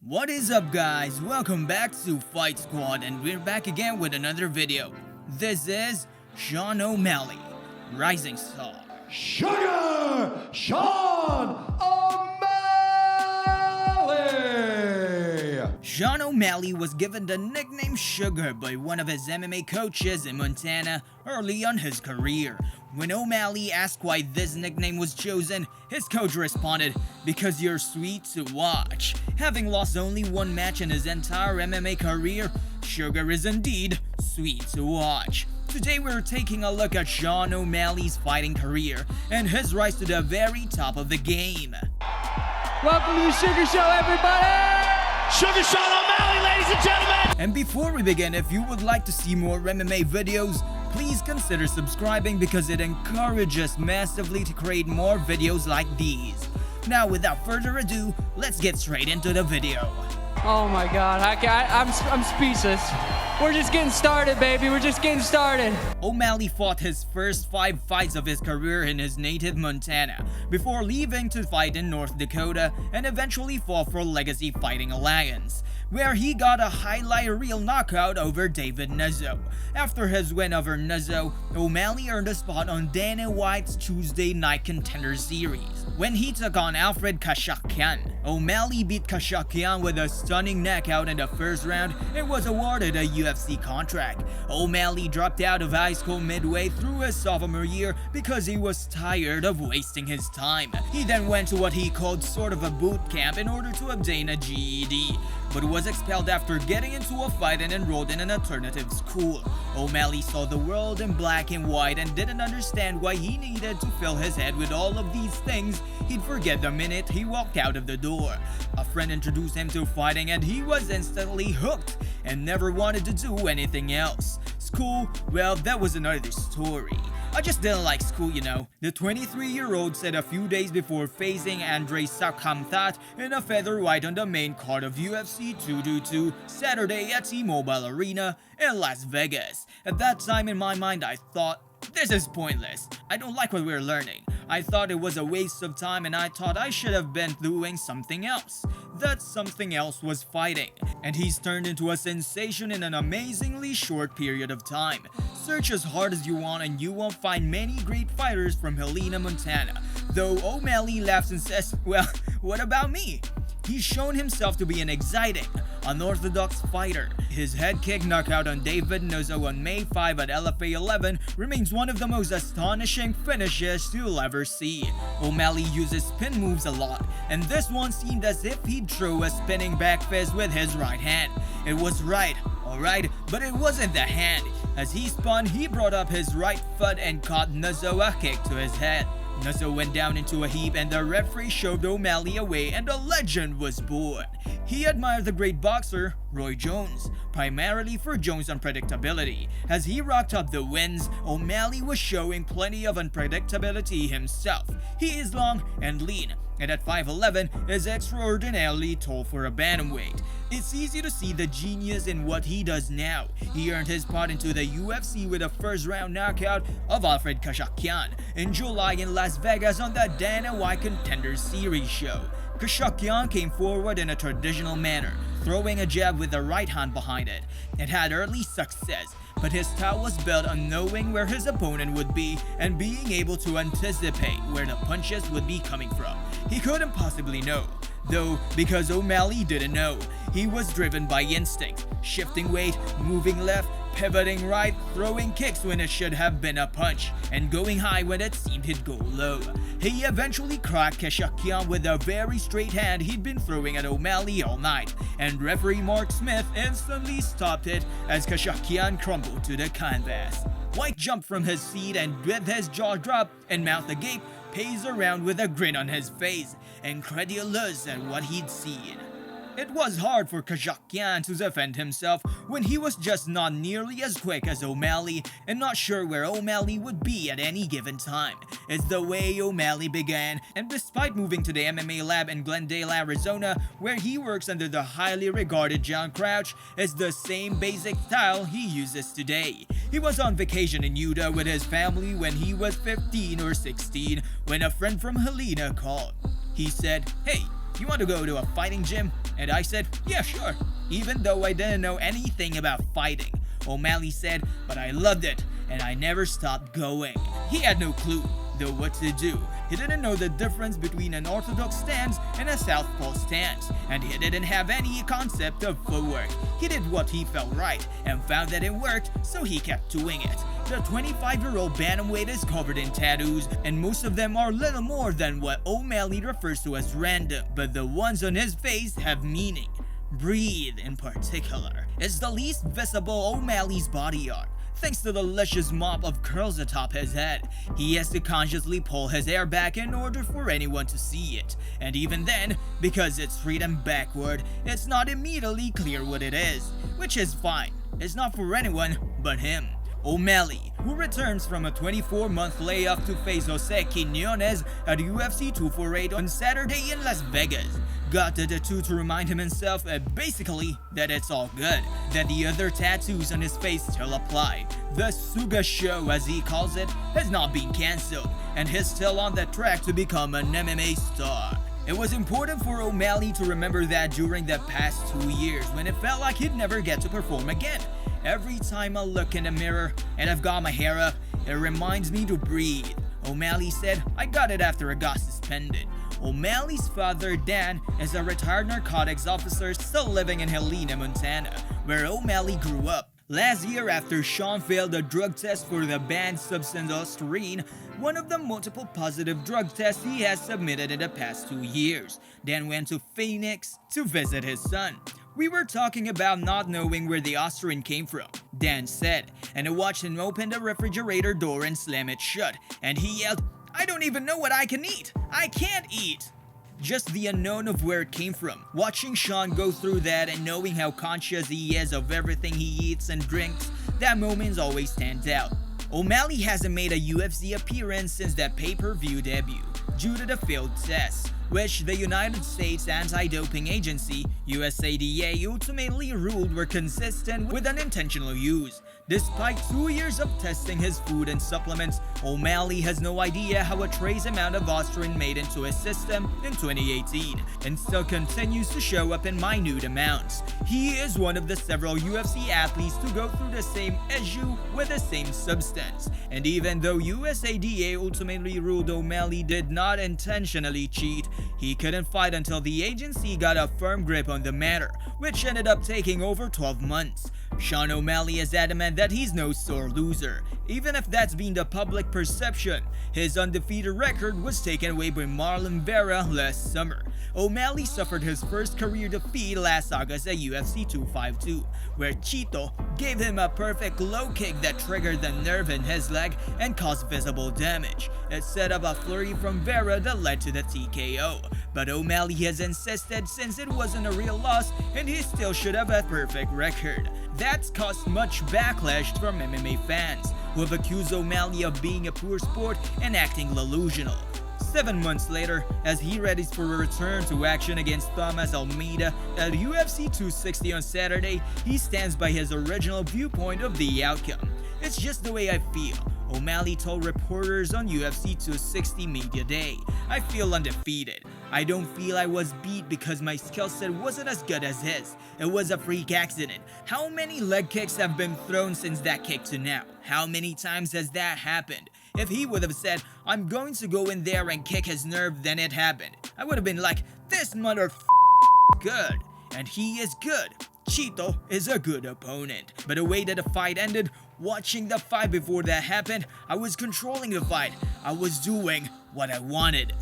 What is up, guys? Welcome back to Fight Squad, and we're back again with another video. This is Sean O'Malley, Rising Star. Sugar Sean O'Malley! Sean O'Malley was given the nickname Sugar by one of his MMA coaches in Montana early on his career. When O'Malley asked why this nickname was chosen, his coach responded, "Because you're sweet to watch." Having lost only one match in his entire MMA career, Sugar is indeed sweet to watch. Today we're taking a look at Sean O'Malley's fighting career and his rise to the very top of the game. Welcome to the Sugar Show, everybody! Sugar Sean O'Malley, ladies and gentlemen! And before we begin, if you would like to see more MMA videos, please consider subscribing because it encourages massively to create more videos like these. Now, without further ado, let's get straight into the video. Oh my God, I'm speechless. We're just getting started, baby. We're just getting started. O'Malley fought his first 5 fights of his career in his native Montana before leaving to fight in North Dakota and eventually fought for Legacy Fighting Alliance, where he got a highlight reel knockout over David Nuzzo. After his win over Nuzzo, O'Malley earned a spot on Dana White's Tuesday Night Contender Series. When he took on Alfred Kashakian, O'Malley beat Kashakian with a stunning knockout in the first round and was awarded a UFC contract. O'Malley dropped out of high school midway through his sophomore year because he was tired of wasting his time. He then went to what he called sort of a boot camp in order to obtain a GED, but was expelled after getting into a fight and enrolled in an alternative school. O'Malley saw the world in black and white and didn't understand why he needed to fill his head with all of these things he'd forget the minute he walked out of the door. A friend introduced him to fighting and he was instantly hooked and never wanted to do anything else. School, well, that was another story. I just didn't like school, you know. The 23-year-old said a few days before facing Andrei Sakhamthat in a featherweight on the main card of UFC 222 Saturday at T-Mobile Arena in Las Vegas. At that time in my mind I thought, this is pointless. I don't like what we're learning. I thought it was a waste of time and I thought I should have been doing something else. That something else was fighting, and he's turned into a sensation in an amazingly short period of time. Search as hard as you want and you won't find many great fighters from Helena, Montana. Though O'Malley laughs and says, well, what about me? He's shown himself to be an exciting, unorthodox fighter. His head kick knockout on David Nuzzo on May 5 at LFA 11 remains one of the most astonishing finishes you'll ever see. O'Malley uses spin moves a lot, and this one seemed as if he'd throw a spinning back fist with his right hand. It was right, alright, but it wasn't the hand. As he spun, he brought up his right foot and caught Nuzzo a kick to his head. Nuzzo went down into a heap and the referee shoved O'Malley away and a legend was born. He admired the great boxer Roy Jones, primarily for Jones' unpredictability. As he racked up the wins, O'Malley was showing plenty of unpredictability himself. He is long and lean, and at 5'11 is extraordinarily tall for a bantamweight. It's easy to see the genius in what he does now. He earned his spot into the UFC with a first-round knockout of Alfred Kashakian in July in Las Vegas on the Dana White Contender Series show. Kashakian came forward in a traditional manner, throwing a jab with the right hand behind it. It had early success, but his style was built on knowing where his opponent would be and being able to anticipate where the punches would be coming from. He couldn't possibly know, though, because O'Malley didn't know. He was driven by instinct, shifting weight, moving left, pivoting right, throwing kicks when it should have been a punch, and going high when it seemed he'd go low. He eventually cracked Kashakian with a very straight hand he'd been throwing at O'Malley all night, and referee Mark Smith instantly stopped it as Kashakian crumbled to the canvas. White jumped from his seat and with his jaw dropped and mouth agape, paced around with a grin on his face, incredulous at what he'd seen. It was hard for Kashakian to defend himself when he was just not nearly as quick as O'Malley and not sure where O'Malley would be at any given time. It's the way O'Malley began, and despite moving to the MMA lab in Glendale, Arizona, where he works under the highly regarded John Crouch, it's the same basic style he uses today. He was on vacation in Utah with his family when he was 15 or 16 when a friend from Helena called. He said, "Hey, you want to go to a fighting gym? And I said, yeah, sure, even though I didn't know anything about fighting. O'Malley said, but I loved it, and I never stopped going. He had no clue, though, what to do. He didn't know the difference between an orthodox stance and a southpaw stance, and he didn't have any concept of footwork. He did what he felt right, and found that it worked, so he kept doing it. The 25-year-old bantamweight is covered in tattoos, and most of them are little more than what O'Malley refers to as random, but the ones on his face have meaning. Breathe, in particular, is the least visible O'Malley's body art. Thanks to the luscious mop of curls atop his head, he has to consciously pull his hair back in order for anyone to see it. And even then, because it's straight and backward, it's not immediately clear what it is, which is fine. It's not for anyone but him. O'Malley, who returns from a 24-month layoff to face Jose Quiñones at UFC 248 on Saturday in Las Vegas, got the tattoo to remind himself basically that it's all good, that the other tattoos on his face still apply. The Suga Show, as he calls it, has not been cancelled, and he's still on the track to become an MMA star. It was important for O'Malley to remember that during the past 2 years, when it felt like he'd never get to perform again. Every time I look in the mirror and I've got my hair up, it reminds me to breathe. O'Malley said, I got it after I got suspended. O'Malley's father, Dan, is a retired narcotics officer still living in Helena, Montana, where O'Malley grew up. Last year, after Sean failed a drug test for the banned substance Ostarine, one of the multiple positive drug tests he has submitted in the past 2 years, Dan went to Phoenix to visit his son. We were talking about not knowing where the Ostarine came from, Dan said, and I watched him open the refrigerator door and slam it shut, and he yelled, I don't even know what I can eat! I can't eat! Just the unknown of where it came from. Watching Sean go through that and knowing how conscious he is of everything he eats and drinks, that moment always stands out. O'Malley hasn't made a UFC appearance since that pay-per-view debut, due to the failed test, which the United States Anti-Doping Agency, USADA, ultimately ruled were consistent with unintentional use. Despite 2 years of testing his food and supplements, O'Malley has no idea how a trace amount of Ostarine made into his system in 2018, and still continues to show up in minute amounts. He is one of the several UFC athletes to go through the same issue with the same substance, and even though USADA ultimately ruled O'Malley did not intentionally cheat, he couldn't fight until the agency got a firm grip on the matter, which ended up taking over 12 months. Sean O'Malley is adamant that he's no sore loser, even if that's been the public perception. His undefeated record was taken away by Marlon Vera last summer. O'Malley suffered his first career defeat last August at UFC 252, where Chito gave him a perfect low kick that triggered the nerve in his leg and caused visible damage. It set up a flurry from Vera that led to the TKO, but O'Malley has insisted since it wasn't a real loss and he still should have a perfect record. That's caused much backlash from MMA fans, who have accused O'Malley of being a poor sport and acting delusional. 7 months later, as he readies for a return to action against Thomas Almeida at UFC 260 on Saturday, he stands by his original viewpoint of the outcome. It's just the way I feel, O'Malley told reporters on UFC 260 Media Day. I feel undefeated. I don't feel I was beat because my skill set wasn't as good as his. It was a freak accident. How many leg kicks have been thrown since that kick to now? How many times has that happened? If he would have said, I'm going to go in there and kick his nerve, then it happened, I would have been like, this good. And he is good. Chito is a good opponent. But the way that the fight ended, watching the fight before that happened, I was controlling the fight. I was doing what I wanted.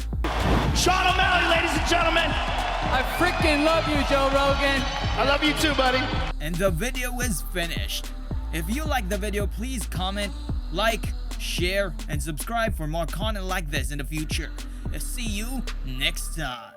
Sean O'Malley, ladies and gentlemen. I freaking love you, Joe Rogan. I love you too, buddy. And the video is finished. If you like the video, please comment, like, share, and subscribe for more content like this in the future. See you next time.